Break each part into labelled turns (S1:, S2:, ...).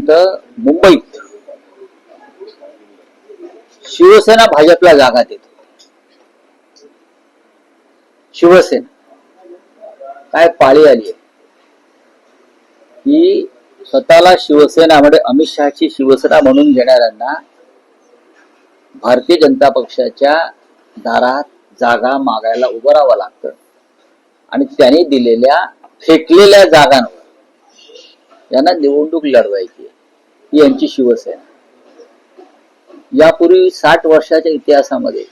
S1: आतापर्यंत मुंबईत शिवसेना भाजपला जागा देते. शिवसेना काय पाळी आली आहे की स्वतःला शिवसेना म्हणजे अमित शहाची शिवसेना म्हणून घेणाऱ्यांना भारतीय जनता पक्षाच्या दारात जागा मागायला उभं राहावं लागतं आणि त्यांनी दिलेल्या फेकलेल्या जागांवर यांना निवडणूक लढवायची ही यांची शिवसेना. यापूर्वी 60 वर्षाच्या इतिहासामध्ये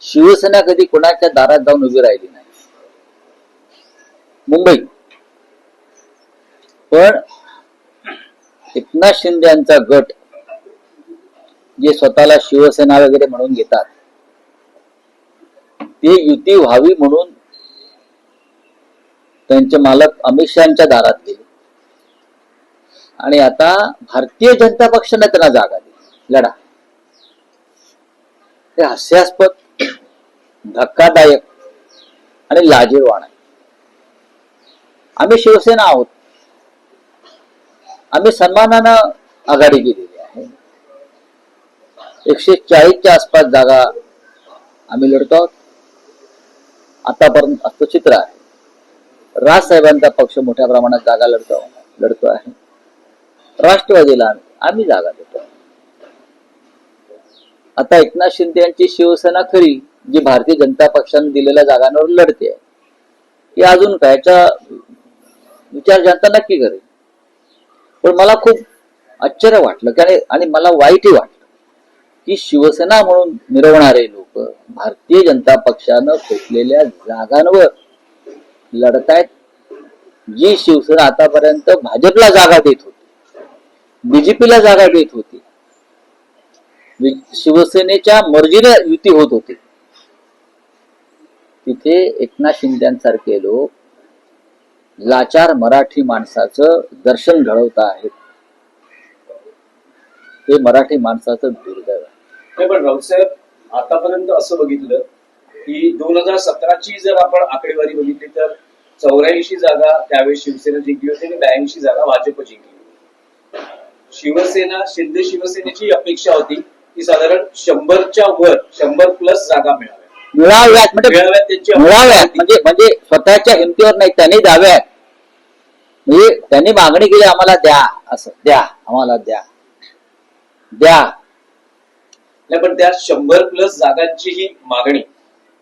S1: शिवसेना कधी कोणाच्या दारात जाऊन उभी राहिली नाही मुंबईत. पण एकनाथ शिंदे यांचा गट जे स्वतःला शिवसेना वगैरे म्हणून घेतात ते युती व्हावी म्हणून त्यांचे मालक अमित शहाच्या दारात गेले आणि आता भारतीय जनता पक्षाने त्यांना जागा दिली. लढा. हे हास्यास्पद, धक्कादायक आणि लाजिरवाण आहे. आम्ही शिवसेना आहोत. आम्ही सन्मानानं आघाडी केलेली आहे. 140च्या आसपास जागा आम्ही लढतो आहोत. आतापर्यंत असं चित्र आहे. राजसाहेबांचा पक्ष मोठ्या प्रमाणात जागा लढतो आहे. राष्ट्रवादीला आम्ही जागा देतो. आता एकनाथ शिंदे यांची शिवसेना खरी जी भारतीय जनता पक्षाने दिलेल्या जागांवर लढते ही अजून कायचा विचार जनता नक्की करेल. पण मला खूप आश्चर्य वाटलं आणि मला वाईटही वाटलं की शिवसेना म्हणून मिरवणारे लोक भारतीय जनता पक्षानं फेकलेल्या जागांवर लढतायत. जी शिवसेना आतापर्यंत भाजपला जागा देत होती, बीजेपीला जागा देत होती, शिवसेनेच्या मर्जीने युती होत होती, तिथे एकनाथ शिंदेसारखे लोक लाचार मराठी माणसाचं दर्शन घडवत आहेत. हे मराठी माणसाचं दुर्दैव आहे.
S2: पण राऊतसाहेब आतापर्यंत असं बघितलं की 2017ची जर आपण आकडेवारी बघितली तर 84 जागा त्यावेळेस शिवसेना जिंकली होती आणि 82 जागा भाजप जिंकली. शिवसेना शिंदे शिवसेनेची अपेक्षा होती की साधारण 100च्या वर 100+ जागा
S1: मिळाव्यात म्हणजे स्वतःच्या हिमतीवर नाही, त्यांनी द्याव्यात. म्हणजे त्यांनी मागणी केली आम्हाला द्या, असं द्या, आम्हाला द्या द्या.
S2: नाही पण त्या 100+ जागांची ही मागणी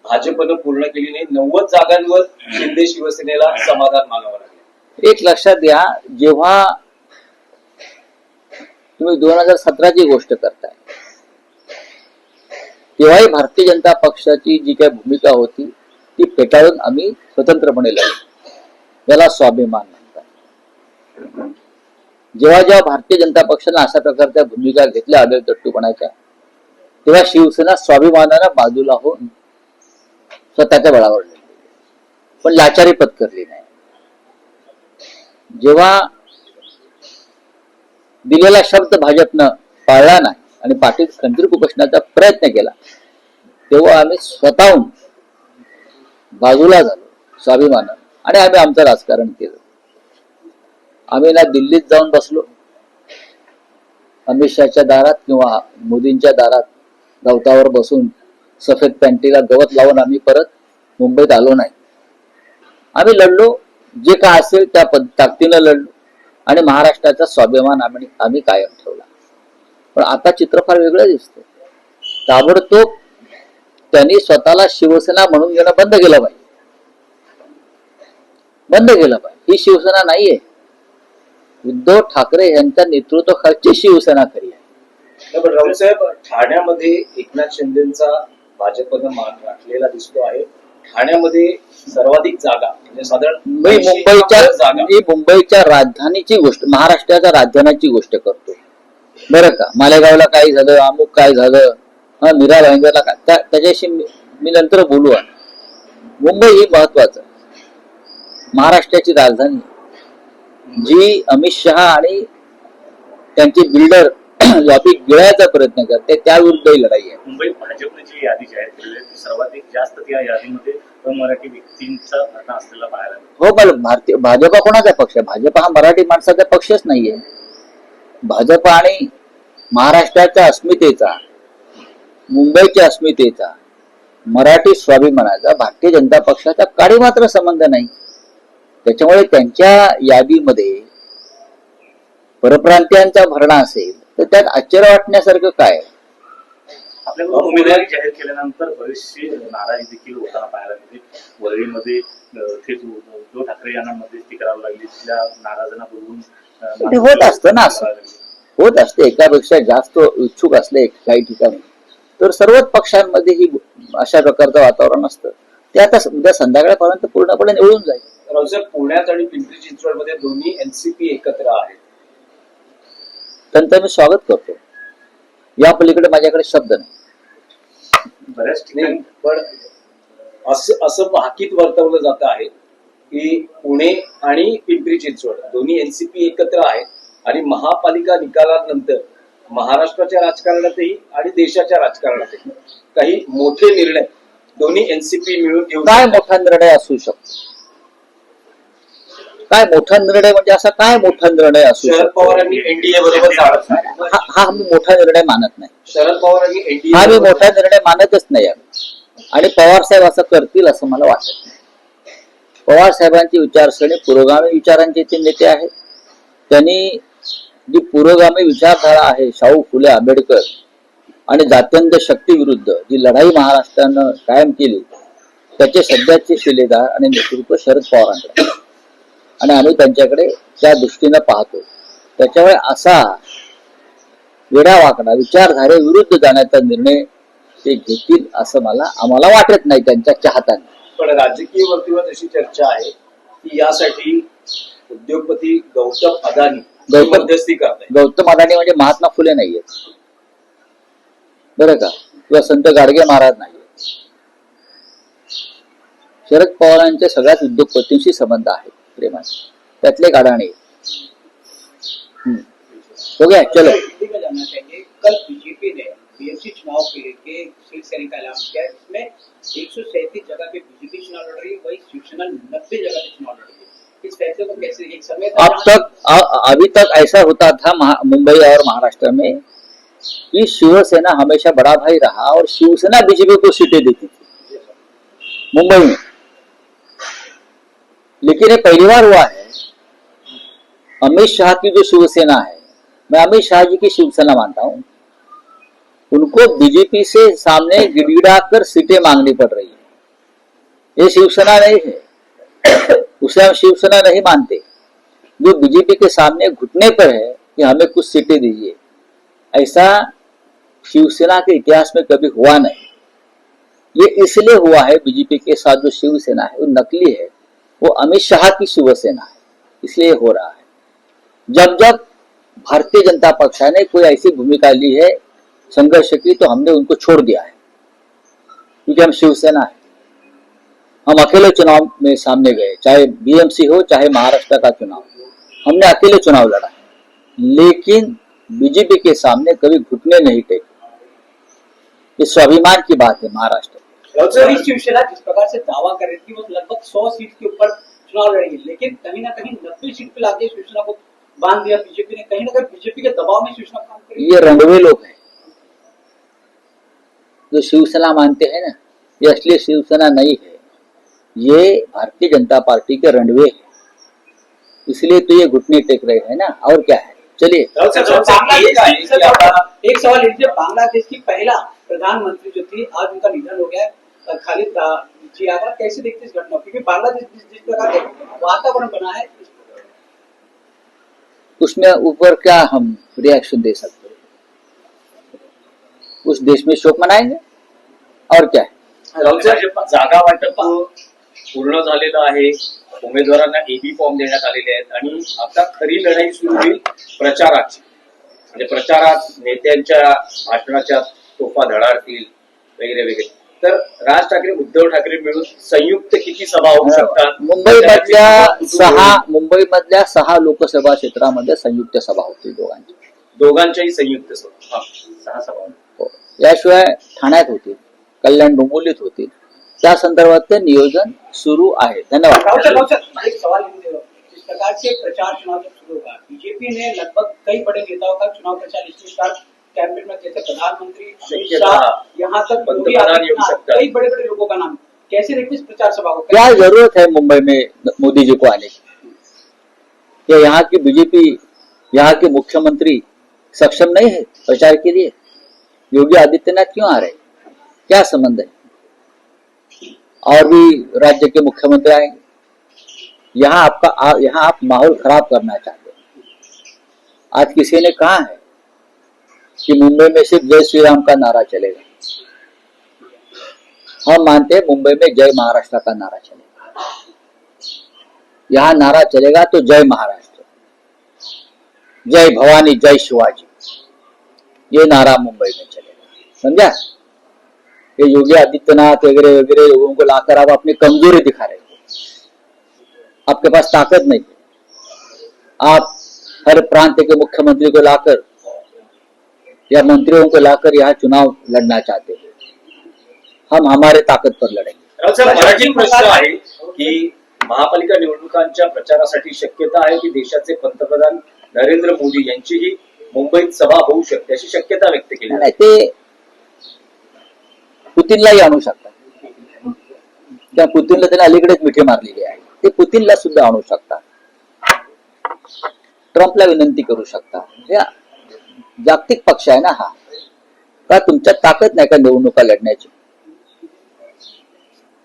S2: भाजपनं पूर्ण केली नाही. 90 जागांवर शिंदे शिवसेनेला समाधान मागावं लागलं.
S1: एक लक्षात घ्या, जेव्हा तुम्ही 2017ची गोष्ट करताय तेव्हाही भारतीय जनता पक्षाची जी काही भूमिका होती ती फेटाळून आम्ही स्वतंत्रपणे लढलो. याला स्वाभिमान म्हणतात. जेव्हा भारतीय जनता पक्षाने अशा प्रकारच्या भूमिका घेतल्या आदळ तट्टूपणाच्या तेव्हा शिवसेना स्वाभिमानानं बाजूला होऊन स्वतःच्या बळावर लढली, पण लाचारी पत्करली नाही. जेव्हा दिलेला शब्द भाजपनं पाळला नाही आणि पाठीत खंजीर खुपसण्याचा प्रयत्न केला तेव्हा आम्ही स्वतःहून बाजूला झालो स्वाभिमानानं आणि आम्ही आमचं राजकारण केलं. आम्ही ना दिल्लीत जाऊन बसलो अमित शहाच्या दारात किंवा मोदींच्या दारात गवतावर बसून सफेद पॅन्टीला गवत लावून आम्ही परत मुंबईत आलो नाही. आम्ही लढलो, जे काय असेल त्या ताकदीनं लढलो आणि महाराष्ट्राचा स्वाभिमान आम्ही कायम ठेवला. पण आता चित्र फार वेगळं दिसतं. ताबडतोब त्यांनी स्वतःला शिवसेना म्हणून घेणं बंद केलं पाहिजे. ही शिवसेना नाहीये. उद्धव ठाकरे यांच्या नेतृत्वाखालची शिवसेना खरी आहे.
S2: पण राऊतसाहेब ठाण्यामध्ये एकनाथ शिंदेचा भाजपनं मान राखलेला दिसतो आहे. ठाण्यामध्ये सर्वाधिक जागा म्हणजे साधारण
S1: मी मुंबईच्या राजधानीची गोष्ट, महाराष्ट्राच्या राजधानीची गोष्ट करतो बरं का. मालेगावला काय झालं, अमुक काय झालं, मीरा भाईंदरला काय, त्याच्याशी मी नंतर बोलू. मुंबई ही महत्वाचं महाराष्ट्राची राजधानी जी अमित शहा आणि त्यांचे बिल्डर लॉबी गिळायचा प्रयत्न करते त्याविरुद्ध ही लढाई आहे.
S3: मुंबईत भाजपची यादी जाहीर केलेली आहे, सर्वाधिक जास्त त्या यादीमध्ये मराठी व्यक्तींचा घटना असलेला पाहायला.
S1: हो, पण भाजपा कोणाचा पक्ष आहे? भाजपा हा मराठी माणसाचा पक्षच नाहीये. भाजप आणि महाराष्ट्राच्या अस्मितेचा, मुंबईच्या अस्मितेचा, मराठी स्वाभिमानाचा भारतीय जनता पक्षाचा काही मात्र संबंध नाही. त्याच्यामुळे त्यांच्या यादीमध्ये परप्रांतीयांचा भरणा असेल तर त्यात आश्चर्य वाटण्यासारखं काय?
S3: आपल्याकडून उमेदवारी जाहीर केल्यानंतर बरेचसे नाराजी देखील होताना पाहायला मिळते. वरळीमध्ये थेट उद्धव ठाकरे यांना मध्यस्थी करावी लागली, तिथल्या नाराजांना बोलवून
S1: ते होत असतं ना, असं होत असते. एकापेक्षा जास्त इच्छुक असले काही ठिकाणी तर सर्वच पक्षांमध्ये ही अशा प्रकारचं वातावरण असतं. ते आता उद्या संध्याकाळपर्यंत पूर्णपणे निवडून जाईल.
S2: रावसाहेब, पुण्यात आणि पिंपरी चिंचवडमध्ये दोन्ही एनसीपी एकत्र आहेत.
S1: त्यांचं मी स्वागत करतो. या पलीकडे माझ्याकडे शब्द नाही.
S3: बऱ्याच ठिकाणी
S2: नाही, पण असं भाकीत वर्तवलं जात आहे की पुणे आणि पिंपरी चिंचवड दोन्ही एनसीपी एकत्र आहेत आणि महापालिका निकालानंतर महाराष्ट्राच्या राजकारणातही आणि देशाच्या राजकारणातही काही मोठे निर्णय दोन्ही एनसीपी मिळून घेऊन
S1: काय मोठा निर्णय असू शकतो? काय मोठा निर्णय म्हणजे असा काय मोठा निर्णय असू
S2: शरद
S1: शकतो?
S2: पवारांनी एनडीए बरोबर
S1: हा मी मोठा निर्णय मानत नाही.
S2: शरद पवारांनी
S1: हा मी
S2: एनडीए
S1: मोठा निर्णय मानतच नाही आहे. आणि पवार साहेब असं करतील असं मला वाटत नाही. पवार साहेबांची विचारसरणी पुरोगामी विचारांचे ते नेते आहेत. त्यांनी जी पुरोगामी विचारधारा आहे, शाहू फुले आंबेडकर आणि जात्यंत शक्ती विरुद्ध जी लढाई महाराष्ट्रानं कायम केली, त्याचे सध्याचे शिलेदार आणि नेतृत्व शरद पवारांकडे आणि आम्ही त्यांच्याकडे त्या दृष्टीनं पाहतो. त्याच्यामुळे असा वेडावाकडा विचारधारेविरुद्ध जाण्याचा निर्णय ते घेतील असं आम्हाला वाटत नाही त्यांच्या चाहत्यांना.
S2: पण राजकीय वर्तुळात अशी चर्चा आहे की यासाठी उद्योगपती गौतम अदानी मध्यस्थी करतायत.
S1: गौतम अदानी म्हणजे महात्मा फुले नाहीयेत बरं का, किंवा संत गाडगे महाराज नाहीयेत. शरद पवारांच्या सगळ्याच उद्योगपतींशी संबंध आहे प्रेमाचे, त्यातले एक अडाणी. हो गया, चलो.
S4: हिंदी में जानना चाहिए, कल बीजेपी ने बीएमसी चुनाव के लिए शिवसेना का ऐलान किया है, इसमें 137 जगह पे बीजेपी चुनाव लड़ रही है, वही शिवसेना 90 जगह पे चुनाव लड़ रही है. इस फैसले को कैसे एक समय
S1: अभी तक ऐसा होता था मुंबई और महाराष्ट्र में कि शिवसेना हमेशा बड़ा भाई रहा और शिवसेना बीजेपी को सीटें देती थी मुंबई में. लेकिन ये पहली बार हुआ है. अमित शाह की जो शिवसेना है, मैं अमित शाह जी की शिवसेना मानता हूं, उनको बीजेपी से सामने गिड़गिड़ा कर सीटें मांगनी पड़ रही है. ये शिवसेना नहीं है, उसे हम शिवसेना नहीं मानते. जो बीजेपी के सामने घुटने पर है कि हमें कुछ सीटें दीजिए, ऐसा शिवसेना के इतिहास में कभी हुआ नहीं. ये इसलिए हुआ है, बीजेपी के साथ जो शिवसेना है वो नकली है, वो अमित शाह की शिवसेना है, इसलिए हो रहा है. जब जब भारतीय जनता पक्षाने कोई ऐसी भूमिका ली है संघर्ष की, तो हमने उनको छोड़ दिया है, क्योंकि हम शिवसेना है. हम अकेले चुनाव में सामने गए, चाहे बीएमसी हो चाहे महाराष्ट्र का चुनाव, हमने अकेले चुनाव लड़ा, लेकिन बीजेपी के सामने कभी घुटने नहीं टेके. ये स्वाभिमान की बात है. महाराष्ट्र
S4: वही शिवसेना जिस प्रकार से दावा कर रही थी वो लगभग 100 सीट के ऊपर चुनाव लड़ेगी, लेकिन कहीं ना कहीं 90 सीट पे लाके शिवसेना को बांध दिया बीजेपी ने. कहीं ना कहीं बीजेपी के दबाव में शिवसेना काम कर रही है.
S1: ये रंगवे लोग हैं जो शिवसेना मानते हैं ना, ये असली शिवसेना नहीं है. ये भारतीय जनता पार्टी के रंडवे है, इसलिए तो ये घुटने टेक रहे हैं ना, और क्या है. चलिए,
S4: एक सवाल लीजिए, बांग्लादेश की पहला प्रधानमंत्री जो थी, आज उनका निधन हो गया, खालिद जिया. कैसे देखते इस घटना, क्योंकि बांग्लादेश जिस प्रकार के वातावरण बना है,
S1: उसमें ऊपर क्या हम रिएक्शन दे सकते हैं. उस देश में शोक मनाएंगे और क्या है.
S2: जागा वाटप पूर्ण झालेलं आहे. उमेदवारांना एबी फॉर्म देण्यात आलेले आहेत आणि आता खरी लढाई सुरू होईल प्रचाराची. म्हणजे प्रचारात नेत्यांच्या भाषणाच्या तोफा धडाडतील वगैरे वगैरे. तर राज ठाकरे उद्धव ठाकरे मिळून संयुक्त किती सभा होऊ शकतात?
S1: मुंबईमधल्या 6 लोकसभा क्षेत्रामध्ये संयुक्त सभा होती
S2: दोघांच्याही संयुक्त सभा.
S3: 6 सभा.
S1: हो. याशिवाय ठाण्यात होतील, कल्याण डोंबिवलीत होतील. त्या संदर्भात नियोजन सुरू आहे. धन्यवाद.
S4: एक सवाल प्रकार से प्रचार चुनाव जब शुरू होगा, बीजेपी ने लगभग कई बड़े नेताओं का चुनाव प्रचार इसलिए स्टार्ट कैंपेन में, जैसे प्रधानमंत्री अमित शाह, यहाँ तक योगी
S2: पंतप्रधान येऊ
S4: आदित्यनाथ,
S2: शकतात.
S4: कई बड़े बड़े लोगों का नाम, कैसे देखते इस प्रचार सभा को?
S1: क्या जरूरत है मुंबई में मोदी जी को आने की? क्या यहाँ की बीजेपी, यहाँ के मुख्यमंत्री सक्षम नहीं है प्रचार के लिए? योगी आदित्यनाथ क्यों आ रहे हैं? क्या संबंध है? और भी राज्य के मुख्यमंत्री आएंगे। यहाँ आप माहौल खराब करना चाहते हैं। आज किसी ने कहा है कि मुंबई में सिर्फ जय श्री राम का नारा चलेगा। हम मानते हैं मुंबई में जय महाराष्ट्र का नारा चलेगा। यहाँ नारा चलेगा तो जय महाराष्ट्र, जय भवानी, जय शिवाजी, ये नारा मुंबई में चलेगा। समझा? ये योगी आदित्यनाथ वगैरह वगैरह लोगों को लाकर आप अपनी कमजोरी दिखा रहे हो। आपके पास ताकत नहीं है। आप हर प्रांत के मुख्यमंत्री को लाकर या मंत्रियों को लाकर यहाँ चुनाव लड़ना चाहते हैं। हम हमारे ताकद पर लड़ेंगे।
S2: राव साहेब, मराठी प्रश्न आहे की महापालिका निवडणुकांच्या प्रचारासाठी शक्यता आहे की देशाचे पंतप्रधान नरेंद्र मोदी यांचीही मुंबईत सभा होऊ शकते, अशी शक्यता व्यक्त केली
S1: नाही, ते पुतीनलाही आणू शकतात. त्या पुतीनला त्याने अलीकडेच मिठी मारलेली आहे. ते पुतीनला सुद्धा आणू शकतात. ट्रम्पला विनंती करू शकतात. या जागतिक पक्ष आहे ना हा. का तुमच्यात ताकद नाही का निवडणुका लढण्याची?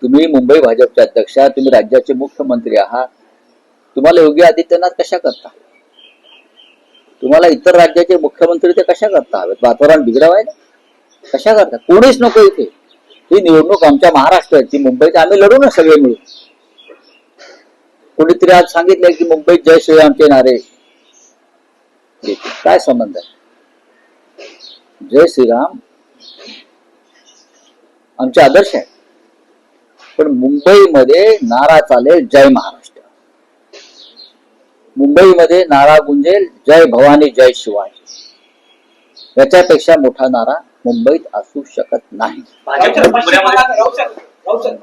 S1: तुम्ही मुंबई भाजपचे अध्यक्ष आहात, तुम्ही राज्याचे मुख्यमंत्री आहात. तुम्हाला योगी आदित्यनाथ कशा करता? तुम्हाला इतर राज्याचे मुख्यमंत्री ते कशा करता हवेत? वातावरण बिघडवायला कशा करता? कोणीच नको इथे. ही निवडणूक आमच्या महाराष्ट्राची, मुंबईत आम्ही लढू ना सगळे मिळून. कोणीतरी आज सांगितलंय की मुंबईत जय श्रीरामचे नारे. काय संबंध आहे? जय श्रीराम आमचे आदर्श आहे, पण मुंबईमध्ये नारा चालेल जय महाराष्ट्र. मुंबईमध्ये नारा गुंजेल जय भवानी, जय शिवाजी. याच्यापेक्षा मोठा नारा मुंबईत असू शकत नाही.
S2: भाजप
S4: पश्चिम बंगाल, राऊत साहेब,